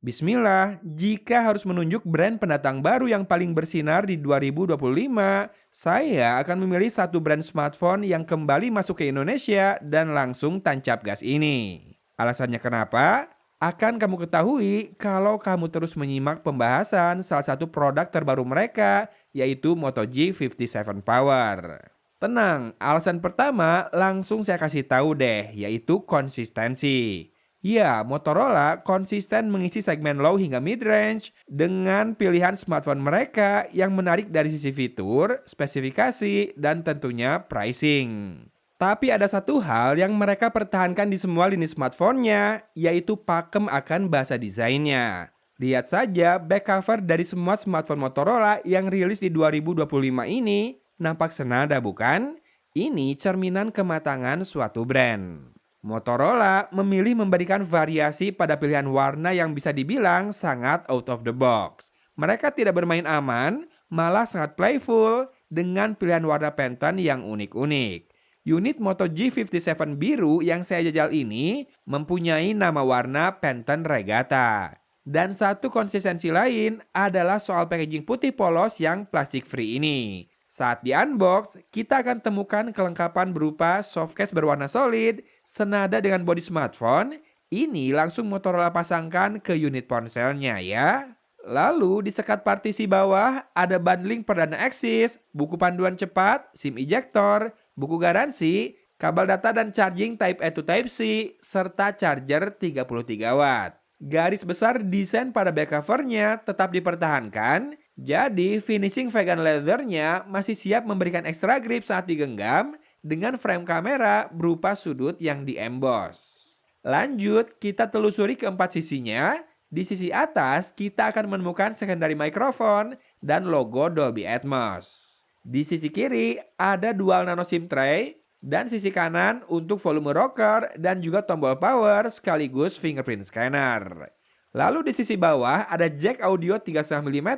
Bismillah, jika harus menunjuk brand pendatang baru yang paling bersinar di 2025, saya akan memilih satu brand smartphone yang kembali masuk ke Indonesia dan langsung tancap gas ini. Alasannya kenapa? Akan kamu ketahui kalau kamu terus menyimak pembahasan salah satu produk terbaru mereka, yaitu Moto G57 Power. Tenang, alasan pertama langsung saya kasih tahu deh, yaitu konsistensi. Ya, Motorola konsisten mengisi segmen low hingga mid-range dengan pilihan smartphone mereka yang menarik dari sisi fitur, spesifikasi, dan tentunya pricing. Tapi ada satu hal yang mereka pertahankan di semua lini smartphone-nya, yaitu pakem akan bahasa desainnya. Lihat saja back cover dari semua smartphone Motorola yang rilis di 2025 ini, nampak senada bukan? Ini cerminan kematangan suatu brand. Motorola memilih memberikan variasi pada pilihan warna yang bisa dibilang sangat out of the box. Mereka tidak bermain aman, malah sangat playful dengan pilihan warna Pantone yang unik-unik. Unit Moto G57 biru yang saya jajal ini mempunyai nama warna Pantone Regatta. Dan satu konsistensi lain adalah soal packaging putih polos yang plastik free ini. Saat di unbox, kita akan temukan kelengkapan berupa softcase berwarna solid, senada dengan bodi smartphone. Ini langsung Motorola pasangkan ke unit ponselnya ya. Lalu di sekat partisi bawah ada bundling perdana eksis, buku panduan cepat, SIM ejector, buku garansi, kabel data dan charging Type A to Type C, serta charger 33 watt. Garis besar desain pada back covernya tetap dipertahankan, jadi finishing vegan leathernya masih siap memberikan ekstra grip saat digenggam dengan frame kamera berupa sudut yang di-emboss. Lanjut, kita telusuri keempat sisinya. Di sisi atas, kita akan menemukan secondary microphone dan logo Dolby Atmos. Di sisi kiri, ada dual nano SIM tray, dan sisi kanan untuk volume rocker dan juga tombol power sekaligus fingerprint scanner. Lalu di sisi bawah ada jack audio 3,5 mm,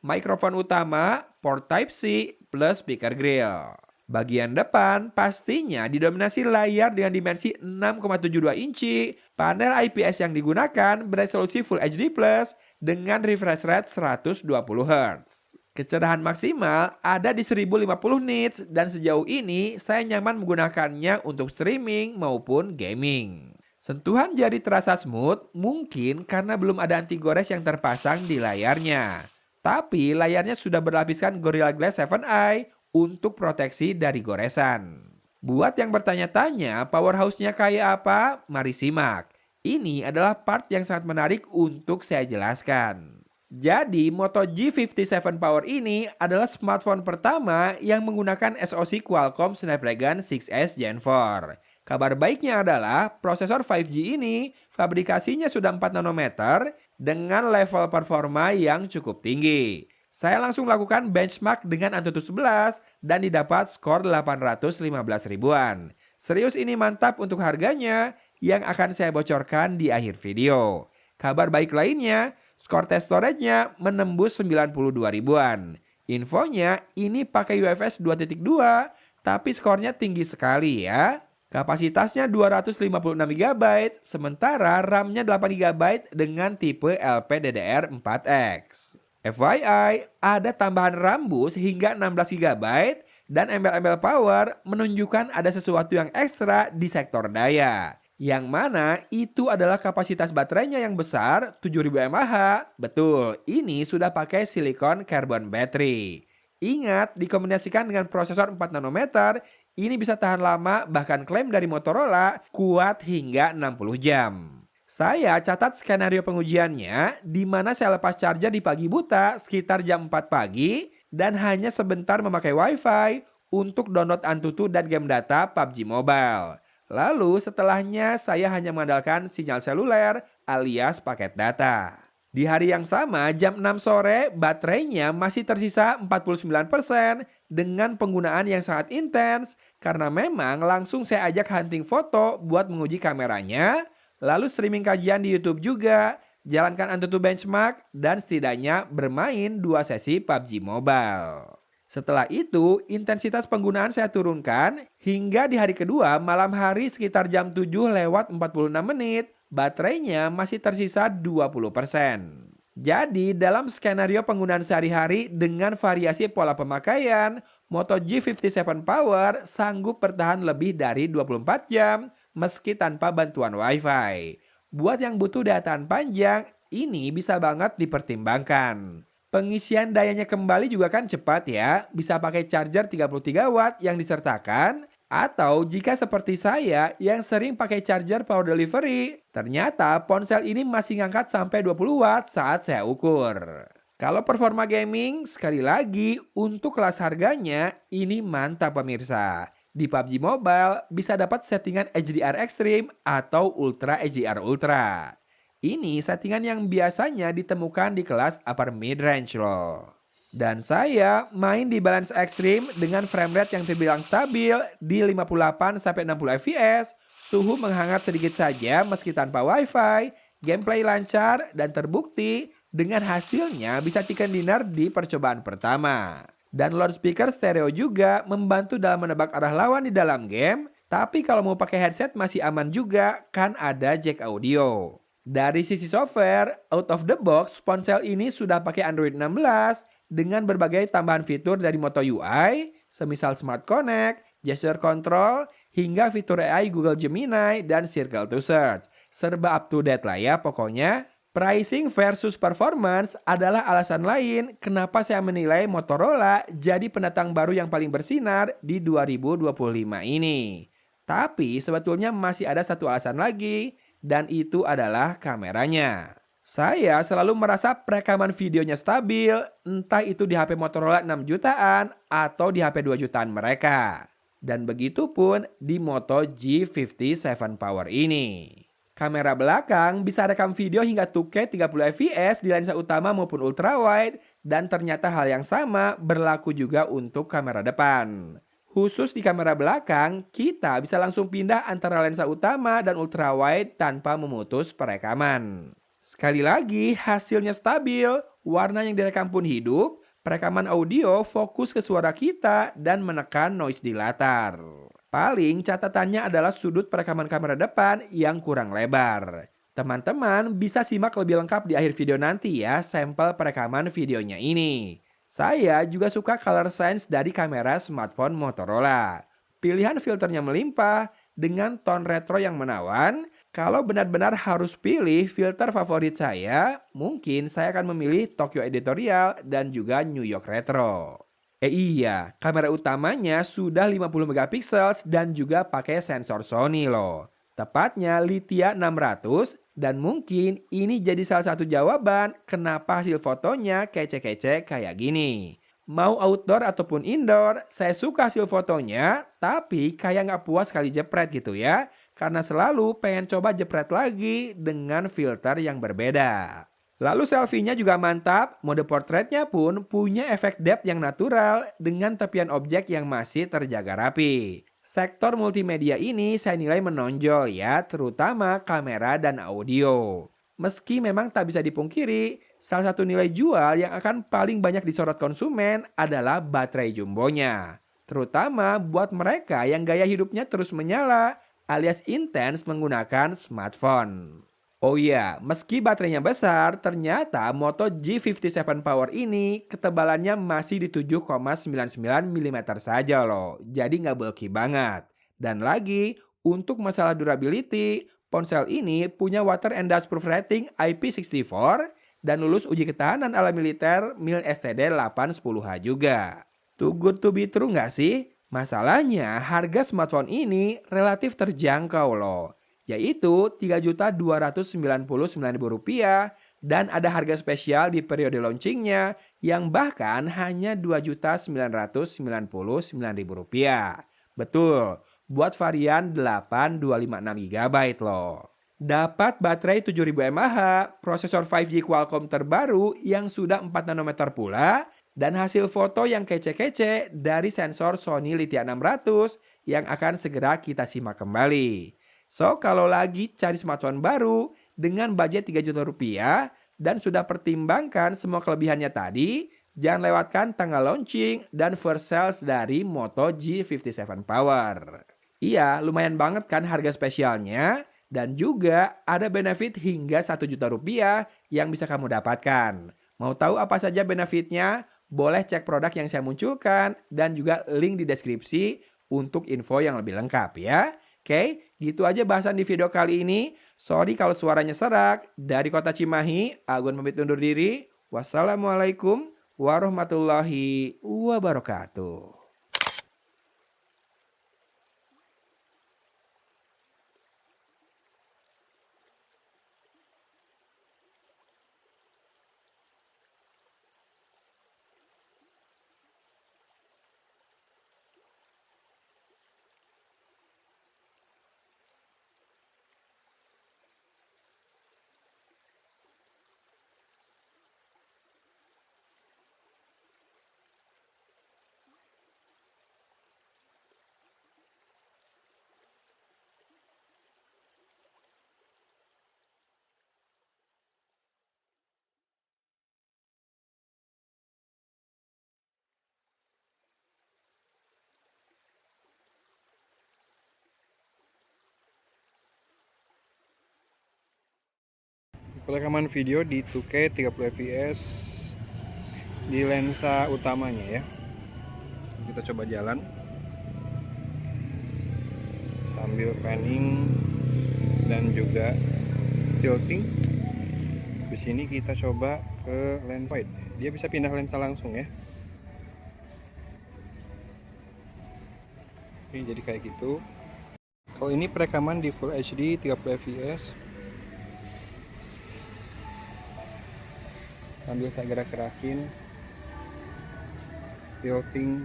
mikrofon utama, port Type-C, plus speaker grill. Bagian depan pastinya didominasi layar dengan dimensi 6,72 inci, panel IPS yang digunakan beresolusi Full HD Plus dengan refresh rate 120 Hz. Kecerahan maksimal ada di 1050 nits dan sejauh ini saya nyaman menggunakannya untuk streaming maupun gaming. Sentuhan jari terasa smooth mungkin karena belum ada anti gores yang terpasang di layarnya. Tapi layarnya sudah berlapiskan Gorilla Glass 7i untuk proteksi dari goresan. Buat yang bertanya-tanya powerhouse-nya kayak apa, mari simak. Ini adalah part yang sangat menarik untuk saya jelaskan. Jadi Moto G57 Power ini adalah smartphone pertama yang menggunakan SoC Qualcomm Snapdragon 6S Gen 4. Kabar baiknya adalah prosesor 5G ini fabrikasinya sudah 4 nanometer dengan level performa yang cukup tinggi. Saya langsung lakukan benchmark dengan Antutu 11 dan didapat skor 815 ribuan. Serius ini mantap untuk harganya yang akan saya bocorkan di akhir video. Kabar baik lainnya, skor test storage-nya menembus 92 ribuan. Infonya ini pakai UFS 2.2, tapi skornya tinggi sekali ya. Kapasitasnya 256 GB, sementara RAM-nya 8 GB dengan tipe LPDDR4X. FYI, ada tambahan RAM bus hingga 16 GB dan embel-embel power menunjukkan ada sesuatu yang ekstra di sektor daya. Yang mana itu adalah kapasitas baterainya yang besar 7000 mAh. Betul, ini sudah pakai silicon carbon battery. Ingat, dikombinasikan dengan prosesor 4 nanometer, ini bisa tahan lama bahkan klaim dari Motorola kuat hingga 60 jam. Saya catat skenario pengujiannya di mana saya lepas charger di pagi buta sekitar jam 4 pagi dan hanya sebentar memakai WiFi untuk download Antutu dan game data PUBG Mobile. Lalu setelahnya saya hanya mengandalkan sinyal seluler alias paket data. Di hari yang sama jam 6 sore baterainya masih tersisa 49% dengan penggunaan yang sangat intens karena memang langsung saya ajak hunting foto buat menguji kameranya, lalu streaming kajian di YouTube juga, jalankan Antutu benchmark, dan setidaknya bermain 2 sesi PUBG Mobile. Setelah itu, intensitas penggunaan saya turunkan hingga di hari kedua malam hari sekitar jam 7 lewat 46 menit baterainya masih tersisa 20%. Jadi dalam skenario penggunaan sehari-hari dengan variasi pola pemakaian, Moto G57 Power sanggup bertahan lebih dari 24 jam meski tanpa bantuan Wi-Fi. Buat yang butuh daya tahan panjang, ini bisa banget dipertimbangkan. Pengisian dayanya kembali juga kan cepat ya, bisa pakai charger 33 watt yang disertakan, atau jika seperti saya yang sering pakai charger power delivery, ternyata ponsel ini masih ngangkat sampai 20 watt saat saya ukur. Kalau performa gaming, sekali lagi untuk kelas harganya ini mantap pemirsa. Di PUBG Mobile bisa dapat settingan HDR Extreme atau Ultra HDR Ultra. Ini settingan yang biasanya ditemukan di kelas upper mid-range loh. Dan saya main di balance ekstrim dengan frame rate yang terbilang stabil di 58-60 fps, suhu menghangat sedikit saja meski tanpa wifi, gameplay lancar, dan terbukti dengan hasilnya bisa chicken dinner di percobaan pertama. Dan loudspeaker stereo juga membantu dalam menebak arah lawan di dalam game, tapi kalau mau pakai headset masih aman juga kan ada jack audio. Dari sisi software, out of the box, ponsel ini sudah pakai Android 16 dengan berbagai tambahan fitur dari Moto UI, semisal Smart Connect, Gesture Control, hingga fitur AI Google Gemini dan Circle to Search. Serba up to date lah ya pokoknya. Pricing versus performance adalah alasan lain kenapa saya menilai Motorola jadi pendatang baru yang paling bersinar di 2025 ini. Tapi sebetulnya masih ada satu alasan lagi, dan itu adalah kameranya. Saya selalu merasa perekaman videonya stabil, entah itu di HP Motorola 6 jutaan atau di HP 2 jutaan mereka. Dan begitu pun di Moto G57 Power ini. Kamera belakang bisa rekam video hingga 2K 30 fps di lensa utama maupun ultrawide, dan ternyata hal yang sama berlaku juga untuk kamera depan. Khusus di kamera belakang, kita bisa langsung pindah antara lensa utama dan ultrawide tanpa memutus perekaman. Sekali lagi, hasilnya stabil, warna yang direkam pun hidup, perekaman audio fokus ke suara kita dan menekan noise di latar. Paling catatannya adalah sudut perekaman kamera depan yang kurang lebar. Teman-teman bisa simak lebih lengkap di akhir video nanti ya sampel perekaman videonya ini. Saya juga suka color science dari kamera smartphone Motorola. Pilihan filternya melimpah dengan tone retro yang menawan. Kalau benar-benar harus pilih filter favorit saya, mungkin saya akan memilih Tokyo Editorial dan juga New York Retro. Iya, kamera utamanya sudah 50 megapiksel dan juga pakai sensor Sony loh. Tepatnya Lithia 600, dan mungkin ini jadi salah satu jawaban kenapa hasil fotonya kece-kece kayak gini. Mau outdoor ataupun indoor, saya suka hasil fotonya, tapi kayak nggak puas kali jepret gitu ya. Karena selalu pengen coba jepret lagi dengan filter yang berbeda. Lalu selfie-nya juga mantap, mode portraitnya pun punya efek depth yang natural dengan tepian objek yang masih terjaga rapi. Sektor multimedia ini saya nilai menonjol ya, terutama kamera dan audio. Meski memang tak bisa dipungkiri, salah satu nilai jual yang akan paling banyak disorot konsumen adalah baterai jumbonya. Terutama buat mereka yang gaya hidupnya terus menyala alias intens menggunakan smartphone. Oh iya, meski baterainya besar, ternyata Moto G57 Power ini ketebalannya masih di 7,99 mm saja loh. Jadi nggak bulky banget. Dan lagi, untuk masalah durability, ponsel ini punya water and dust proof rating IP64 dan lulus uji ketahanan ala militer MIL STD 810H juga. Too good to be true nggak sih? Masalahnya harga smartphone ini relatif terjangkau loh. Yaitu Rp3.299.000 dan ada harga spesial di periode launchingnya yang bahkan hanya Rp2.999.000. Betul, buat varian 8256 GB loh. Dapat baterai 7000 mAh, prosesor 5G Qualcomm terbaru yang sudah 4 nanometer pula, dan hasil foto yang kece-kece dari sensor Sony Lithia 600 yang akan segera kita simak kembali. So, kalau lagi cari smartphone baru dengan budget Rp3 juta dan sudah pertimbangkan semua kelebihannya tadi, jangan lewatkan tanggal launching dan first sales dari Moto G57 Power. Iya, lumayan banget kan harga spesialnya, Dan juga ada benefit hingga 1 juta rupiah yang bisa kamu dapatkan. Mau tahu apa saja benefitnya? Boleh cek produk yang saya munculkan dan juga link di deskripsi untuk info yang lebih lengkap ya. Oke, gitu aja bahasan di video kali ini. Sorry kalau suaranya serak. Dari kota Cimahi, Agun pamit undur diri. Wassalamualaikum warahmatullahi wabarakatuh. Rekaman video di 2K 30 fps di lensa utamanya ya. Kita coba jalan sambil panning dan juga tilting. Di sini kita coba ke lens wide. Dia bisa pindah lensa langsung ya. Oke, jadi kayak gitu. Kalau ini perekaman di Full HD 30 fps. Sambil saya gerak-gerakin, tilting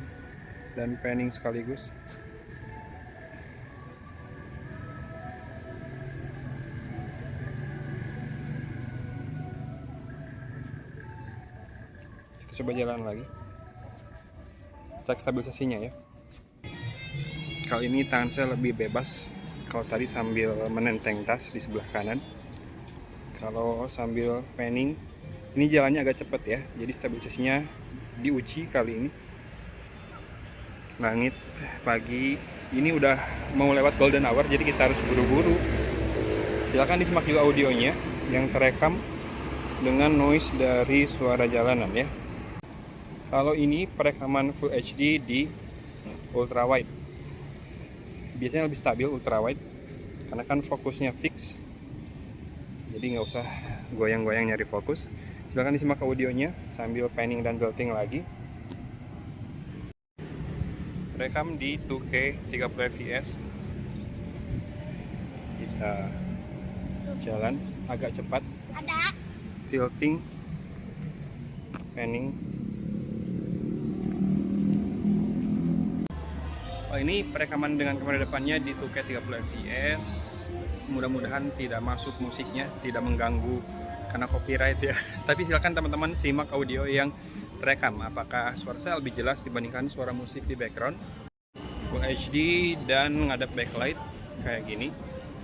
dan panning sekaligus. Kita coba jalan lagi, cek stabilisasinya ya. Kali ini tangan saya lebih bebas. Kalau tadi sambil menenteng tas di sebelah kanan, kalau sambil panning ini jalannya agak cepat ya, jadi stabilisasinya diuji kali ini. Langit pagi ini udah mau lewat golden hour, jadi kita harus buru-buru. Silakan disimak juga audionya yang terekam dengan noise dari suara jalanan ya. Kalau ini perekaman Full HD di ultra wide, biasanya lebih stabil ultra wide karena kan fokusnya fix, jadi nggak usah goyang-goyang nyari fokus. Silahkan disimak audionya sambil panning dan tilting lagi. Rekam di 2K 30 fps. Kita jalan agak cepat. Tilting, panning. Oh, ini perekaman dengan kamera depannya di 2K 30 fps. Mudah-mudahan tidak masuk musiknya, tidak mengganggu karena copyright ya. Tapi silakan teman-teman simak audio yang terekam, apakah suara saya lebih jelas dibandingkan suara musik di background. Full HD dan ngadep backlight kayak gini.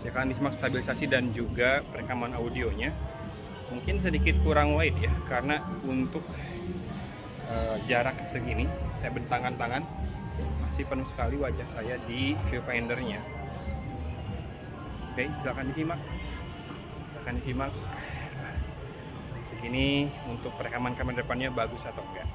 Silakan disimak stabilisasi dan juga perekaman audionya. Mungkin sedikit kurang wide ya, karena untuk jarak segini saya bentangkan tangan, masih penuh sekali wajah saya di viewfindernya. Oke, silakan disimak. Silakan disimak. Segini untuk perekaman kamera depannya bagus atau enggak.